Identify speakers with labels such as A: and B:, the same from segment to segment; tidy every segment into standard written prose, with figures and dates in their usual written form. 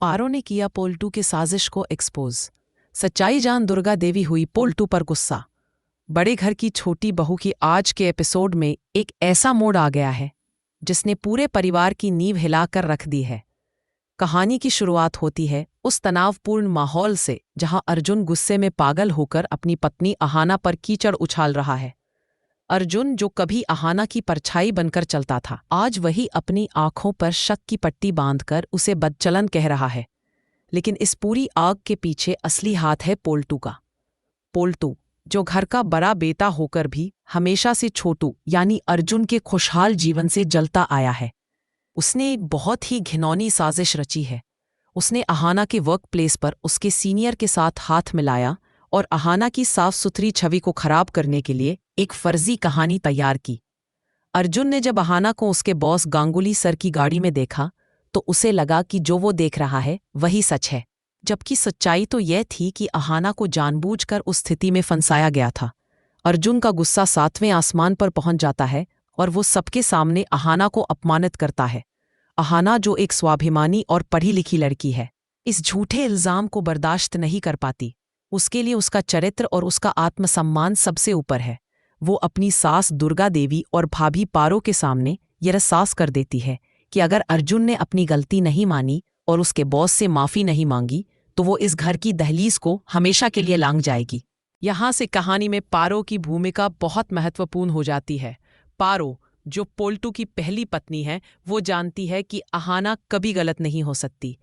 A: पारो ने किया पोल्टू के साजिश को एक्सपोज। सच्चाई जान दुर्गा देवी हुई पोल्टू पर गुस्सा। बड़े घर की छोटी बहू की आज के एपिसोड में एक ऐसा मोड़ आ गया है जिसने पूरे परिवार की नींव हिलाकर रख दी है। कहानी की शुरुआत होती है उस तनावपूर्ण माहौल से जहां अर्जुन गुस्से में पागल होकर अपनी पत्नी अहाना पर कीचड़ उछाल रहा है। अर्जुन जो कभी अहाना की परछाई बनकर चलता था, आज वही अपनी आंखों पर शक की पट्टी बांधकर उसे बदचलन कह रहा है। लेकिन इस पूरी आग के पीछे असली हाथ है पोल्टू का। पोल्टू जो घर का बड़ा बेटा होकर भी हमेशा से छोटू यानी अर्जुन के खुशहाल जीवन से जलता आया है। उसने एक बहुत ही घिनौनी साजिश रची है। उसने अहाना के वर्क प्लेस पर उसके सीनियर के साथ हाथ मिलाया और अहाना की साफ सुथरी छवि को खराब करने के लिए एक फर्जी कहानी तैयार की। अर्जुन ने जब अहाना को उसके बॉस गांगुली सर की गाड़ी में देखा तो उसे लगा कि जो वो देख रहा है वही सच है, जबकि सच्चाई तो यह थी कि अहाना को जानबूझकर उस स्थिति में फंसाया गया था। अर्जुन का गुस्सा 7वें आसमान पर पहुंच जाता है और वो सबके सामने अहाना को अपमानित करता है। अहाना जो एक स्वाभिमानी और पढ़ी लिखी लड़की है, इस झूठे इल्जाम को बर्दाश्त नहीं कर पाती। उसके लिए उसका चरित्र और उसका आत्मसम्मान सबसे ऊपर है। वो अपनी सास दुर्गा देवी और भाभी पारो के सामने ये एहसास कर देती है कि अगर अर्जुन ने अपनी गलती नहीं मानी और उसके बॉस से माफ़ी नहीं मांगी तो वो इस घर की दहलीज को हमेशा के लिए लांघ जाएगी। यहाँ से कहानी में पारो की भूमिका बहुत महत्वपूर्ण हो जाती है। पारो जो पोल्टू की पहली पत्नी है, वो जानती है कि अहाना कभी गलत नहीं हो सकती।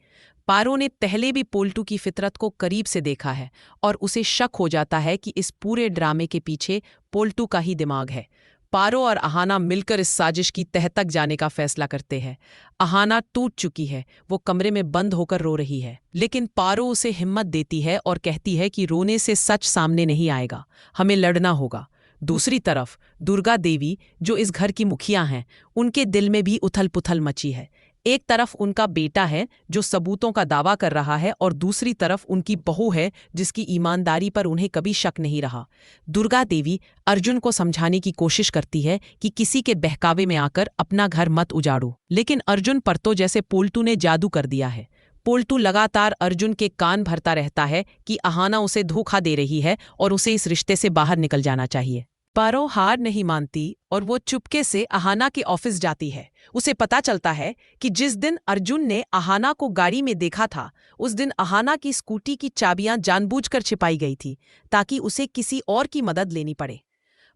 A: पारो ने पहले भी पोल्टू की फितरत को करीब से देखा है और उसे शक हो जाता है कि इस पूरे ड्रामे के पीछे पोल्टू का ही दिमाग है। पारो और अहाना मिलकर इस साजिश की तह तक जाने का फैसला करते हैं। अहाना टूट चुकी है, वो कमरे में बंद होकर रो रही है, लेकिन पारो उसे हिम्मत देती है और कहती है कि रोने से सच सामने नहीं आएगा, हमें लड़ना होगा। दूसरी तरफ दुर्गा देवी जो इस घर की मुखिया हैं, उनके दिल में भी उथल पुथल मची है। एक तरफ उनका बेटा है जो सबूतों का दावा कर रहा है और दूसरी तरफ उनकी बहू है जिसकी ईमानदारी पर उन्हें कभी शक नहीं रहा। दुर्गा देवी अर्जुन को समझाने की कोशिश करती है कि किसी के बहकावे में आकर अपना घर मत उजाड़ो, लेकिन अर्जुन पर तो जैसे पोल्टू ने जादू कर दिया है। पोल्टू लगातार अर्जुन के कान भरता रहता है कि अहाना उसे धोखा दे रही है और उसे इस रिश्ते से बाहर निकल जाना चाहिए। पारो हार नहीं मानती और वो चुपके से अहाना के ऑफिस जाती है। उसे पता चलता है कि जिस दिन अर्जुन ने अहाना को गाड़ी में देखा था, उस दिन अहाना की स्कूटी की चाबियां जानबूझकर छिपाई गई थी ताकि उसे किसी और की मदद लेनी पड़े।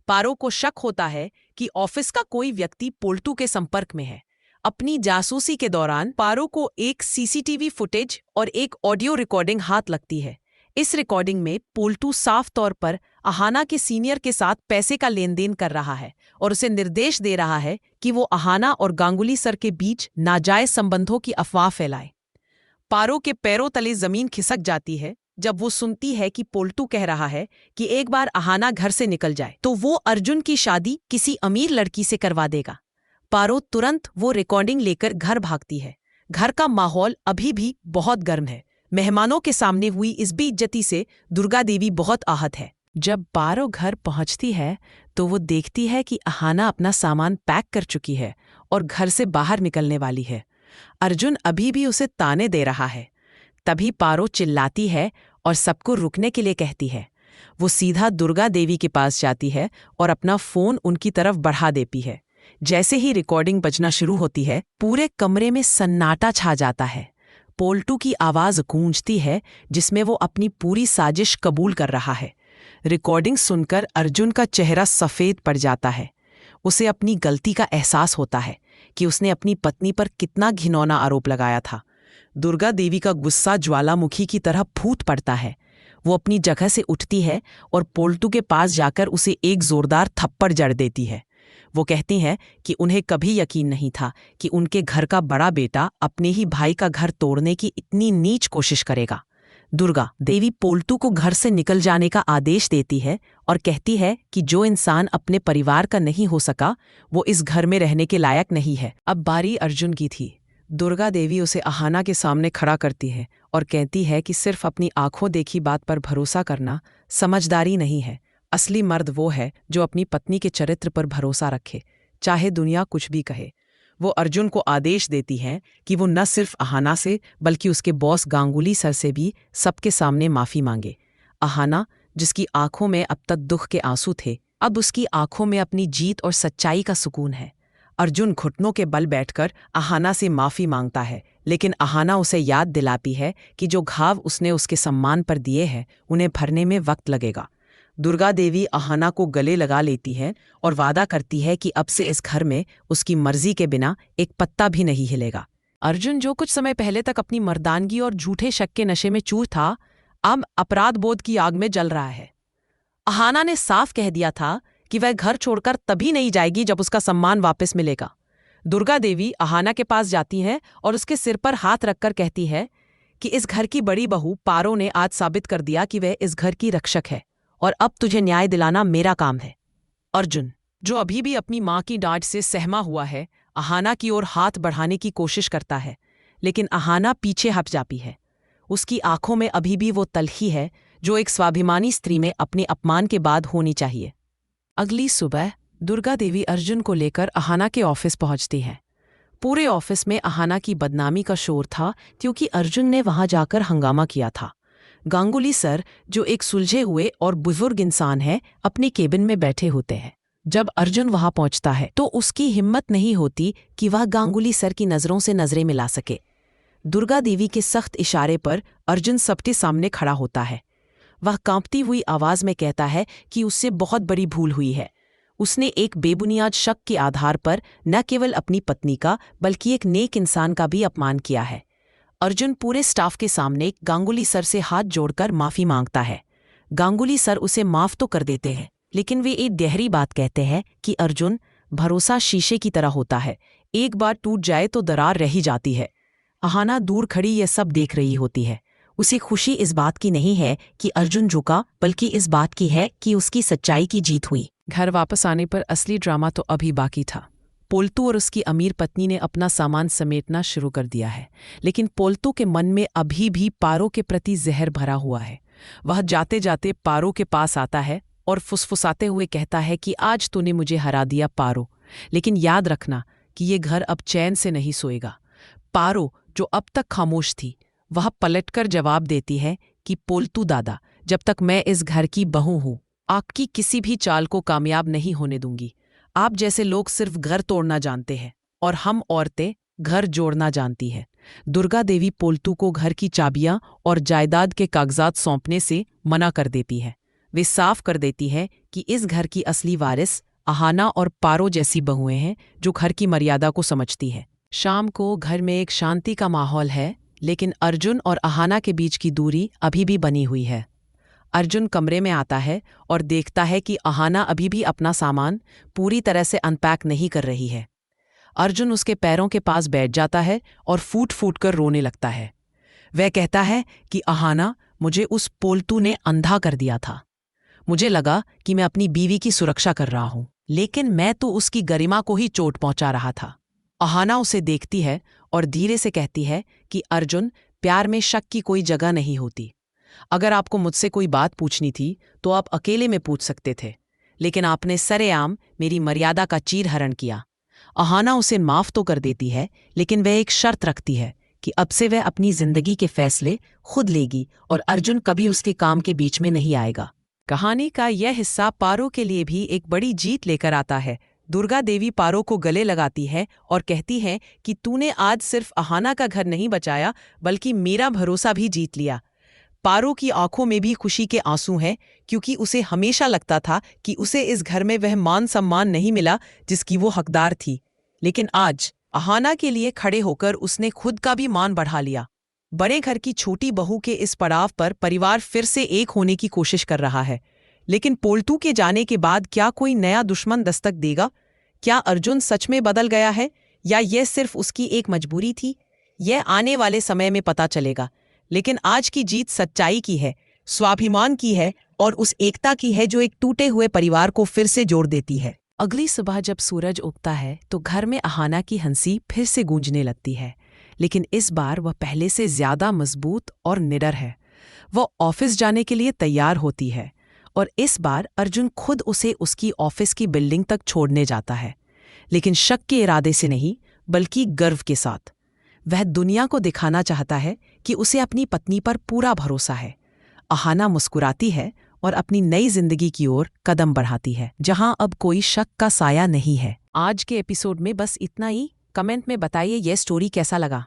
A: पारो को शक होता है कि ऑफिस का कोई व्यक्ति पोल्टू के संपर्क में है। अपनी जासूसी के दौरान पारो को एक सीसीटीवी फुटेज और एक ऑडियो रिकॉर्डिंग हाथ लगती है। इस रिकॉर्डिंग में पोल्टू साफ तौर पर अहाना के सीनियर के साथ पैसे का लेन देन कर रहा है और उसे निर्देश दे रहा है कि वो अहाना और गांगुली सर के बीच नाजायज संबंधों की अफवाह फैलाए। पारो के पैरों तले जमीन खिसक जाती है जब वो सुनती है कि पोल्टू कह रहा है कि एक बार अहाना घर से निकल जाए तो वो अर्जुन की शादी किसी अमीर लड़की से करवा देगा। पारो तुरंत वो रिकॉर्डिंग लेकर घर भागती है। घर का माहौल अभी भी बहुत गर्म है। मेहमानों के सामने हुई इस बेइज्जती से दुर्गा देवी बहुत आहत है। जब पारो घर पहुंचती है तो वो देखती है कि अहाना अपना सामान पैक कर चुकी है और घर से बाहर निकलने वाली है। अर्जुन अभी भी उसे ताने दे रहा है। तभी पारो चिल्लाती है और सबको रुकने के लिए कहती है। वो सीधा दुर्गा देवी के पास जाती है और अपना फोन उनकी तरफ बढ़ा देती है। जैसे ही रिकॉर्डिंग बजना शुरू होती है, पूरे कमरे में सन्नाटा छा जाता है। पोल्टू की आवाज गूंजती है जिसमें वो अपनी पूरी साजिश कबूल कर रहा है। रिकॉर्डिंग सुनकर अर्जुन का चेहरा सफ़ेद पड़ जाता है। उसे अपनी गलती का एहसास होता है कि उसने अपनी पत्नी पर कितना घिनौना आरोप लगाया था। दुर्गा देवी का गुस्सा ज्वालामुखी की तरह फूट पड़ता है। वो अपनी जगह से उठती है और पोल्टू के पास जाकर उसे एक जोरदार थप्पड़ जड़ देती है। वो कहती हैं कि उन्हें कभी यकीन नहीं था कि उनके घर का बड़ा बेटा अपने ही भाई का घर तोड़ने की इतनी नीच कोशिश करेगा। दुर्गा देवी पोल्टू को घर से निकल जाने का आदेश देती है और कहती है कि जो इंसान अपने परिवार का नहीं हो सका वो इस घर में रहने के लायक नहीं है। अब बारी अर्जुन की थी। दुर्गा देवी उसे अहाना के सामने खड़ा करती है और कहती है कि सिर्फ अपनी आंखों देखी बात पर भरोसा करना समझदारी नहीं है। असली मर्द वो है जो अपनी पत्नी के चरित्र पर भरोसा रखे, चाहे दुनिया कुछ भी कहे। वो अर्जुन को आदेश देती है कि वो न सिर्फ अहाना से बल्कि उसके बॉस गांगुली सर से भी सबके सामने माफी मांगे। अहाना, जिसकी आंखों में अब तक दुख के आंसू थे, अब उसकी आंखों में अपनी जीत और सच्चाई का सुकून है। अर्जुन घुटनों के बल बैठकर अहाना से माफी मांगता है, लेकिन अहाना उसे याद दिलाती है कि जो घाव उसने उसके सम्मान पर दिए हैं उन्हें भरने में वक्त लगेगा। दुर्गा देवी अहाना को गले लगा लेती है और वादा करती है कि अब से इस घर में उसकी मर्जी के बिना एक पत्ता भी नहीं हिलेगा। अर्जुन, जो कुछ समय पहले तक अपनी मर्दानगी और झूठे शक के नशे में चूर था, अब अपराध बोध की आग में जल रहा है। अहाना ने साफ कह दिया था कि वह घर छोड़कर तभी नहीं जाएगी जब उसका सम्मान वापस मिलेगा। दुर्गा देवी अहाना के पास जाती हैं और उसके सिर पर हाथ रखकर कहती है कि इस घर की बड़ी बहू पारो ने आज साबित कर दिया कि वह इस घर की रक्षक है और अब तुझे न्याय दिलाना मेरा काम है। अर्जुन, जो अभी भी अपनी मां की डांट से सहमा हुआ है, अहाना की ओर हाथ बढ़ाने की कोशिश करता है, लेकिन अहाना पीछे हट जाती है। उसकी आंखों में अभी भी वो तलखी है जो एक स्वाभिमानी स्त्री में अपने अपमान के बाद होनी चाहिए। अगली सुबह दुर्गा देवी अर्जुन को लेकर अहाना के ऑफिस पहुंचती है। पूरे ऑफिस में अहाना की बदनामी का शोर था क्योंकि अर्जुन ने वहां जाकर हंगामा किया था। गांगुली सर, जो एक सुलझे हुए और बुजुर्ग इंसान है, अपने केबिन में बैठे होते हैं। जब अर्जुन वहां पहुंचता है तो उसकी हिम्मत नहीं होती कि वह गांगुली सर की नजरों से नजरें मिला सके। दुर्गा देवी के सख्त इशारे पर अर्जुन सबके सामने खड़ा होता है। वह कांपती हुई आवाज में कहता है कि उससे बहुत बड़ी भूल हुई है। उसने एक बेबुनियाद शक के आधार पर न केवल अपनी पत्नी का बल्कि एक नेक इंसान का भी अपमान किया है। अर्जुन पूरे स्टाफ के सामने गांगुली सर से हाथ जोड़कर माफी मांगता है। गांगुली सर उसे माफ तो कर देते हैं, लेकिन वे एक गहरी बात कहते हैं कि अर्जुन, भरोसा शीशे की तरह होता है, एक बार टूट जाए तो दरार रह ही जाती है। अहाना दूर खड़ी यह सब देख रही होती है। उसे खुशी इस बात की नहीं है कि अर्जुन झुका, बल्कि इस बात की है कि उसकी सच्चाई की जीत हुई। घर वापस आने पर असली ड्रामा तो अभी बाकी था। पोल्तू और उसकी अमीर पत्नी ने अपना सामान समेटना शुरू कर दिया है, लेकिन पोल्तू के मन में अभी भी पारो के प्रति जहर भरा हुआ है। वह जाते जाते पारो के पास आता है और फुसफुसाते हुए कहता है कि आज तूने मुझे हरा दिया पारो, लेकिन याद रखना कि ये घर अब चैन से नहीं सोएगा। पारो, जो अब तक खामोश थी, वह पलटकर जवाब देती है कि पोल्तू दादा, जब तक मैं इस घर की बहू हूं, आपकी किसी भी चाल को कामयाब नहीं होने दूंगी। आप जैसे लोग सिर्फ घर तोड़ना जानते हैं और हम औरतें घर जोड़ना जानती हैं। दुर्गा देवी पोल्तू को घर की चाबियां और जायदाद के कागजात सौंपने से मना कर देती है। वे साफ कर देती है कि इस घर की असली वारिस अहाना और पारो जैसी बहुएं हैं जो घर की मर्यादा को समझती है। शाम को घर में एक शांति का माहौल है, लेकिन अर्जुन और अहाना के बीच की दूरी अभी भी बनी हुई है। अर्जुन कमरे में आता है और देखता है कि अहाना अभी भी अपना सामान पूरी तरह से अनपैक नहीं कर रही है। अर्जुन उसके पैरों के पास बैठ जाता है और फूट फूट कर रोने लगता है। वह कहता है कि अहाना, मुझे उस पोल्तू ने अंधा कर दिया था। मुझे लगा कि मैं अपनी बीवी की सुरक्षा कर रहा हूं, लेकिन मैं तो उसकी गरिमा को ही चोट पहुंचा रहा था। अहाना उसे देखती है और धीरे से कहती है कि अर्जुन, प्यार में शक की कोई जगह नहीं होती। अगर आपको मुझसे कोई बात पूछनी थी तो आप अकेले में पूछ सकते थे, लेकिन आपने सरेआम मेरी मर्यादा का चीरहरण किया। अहाना उसे माफ तो कर देती है, लेकिन वह एक शर्त रखती है कि अब से वह अपनी जिंदगी के फैसले खुद लेगी और अर्जुन कभी उसके काम के बीच में नहीं आएगा। कहानी का यह हिस्सा पारो के लिए भी एक बड़ी जीत लेकर आता है। दुर्गा देवी पारो को गले लगाती है और कहती है कि तूने आज सिर्फ अहाना का घर नहीं बचाया, बल्कि मेरा भरोसा भी जीत लिया। पारो की आंखों में भी खुशी के आंसू हैं, क्योंकि उसे हमेशा लगता था कि उसे इस घर में वह मान सम्मान नहीं मिला जिसकी वो हकदार थी, लेकिन आज अहाना के लिए खड़े होकर उसने खुद का भी मान बढ़ा लिया। बड़े घर की छोटी बहू के इस पड़ाव पर परिवार फिर से एक होने की कोशिश कर रहा है, लेकिन पोल्तू के जाने के बाद क्या कोई नया दुश्मन दस्तक देगा? क्या अर्जुन सच में बदल गया है या यह सिर्फ उसकी एक मजबूरी थी? यह आने वाले समय में पता चलेगा, लेकिन आज की जीत सच्चाई की है, स्वाभिमान की है और उस एकता की है जो एक टूटे हुए परिवार को फिर से जोड़ देती है। अगली सुबह जब सूरज उगता है तो घर में अहाना की हंसी फिर से गूंजने लगती है, लेकिन इस बार वह पहले से ज्यादा मजबूत और निडर है। वह ऑफिस जाने के लिए तैयार होती है और इस बार अर्जुन खुद उसे उसकी ऑफिस की बिल्डिंग तक छोड़ने जाता है, लेकिन शक के इरादे से नहीं, बल्कि गर्व के साथ। वह दुनिया को दिखाना चाहता है कि उसे अपनी पत्नी पर पूरा भरोसा है। अहाना मुस्कुराती है और अपनी नई जिंदगी की ओर कदम बढ़ाती है, जहां अब कोई शक का साया नहीं है। आज के एपिसोड में बस इतना ही। कमेंट में बताइए यह स्टोरी कैसा लगा।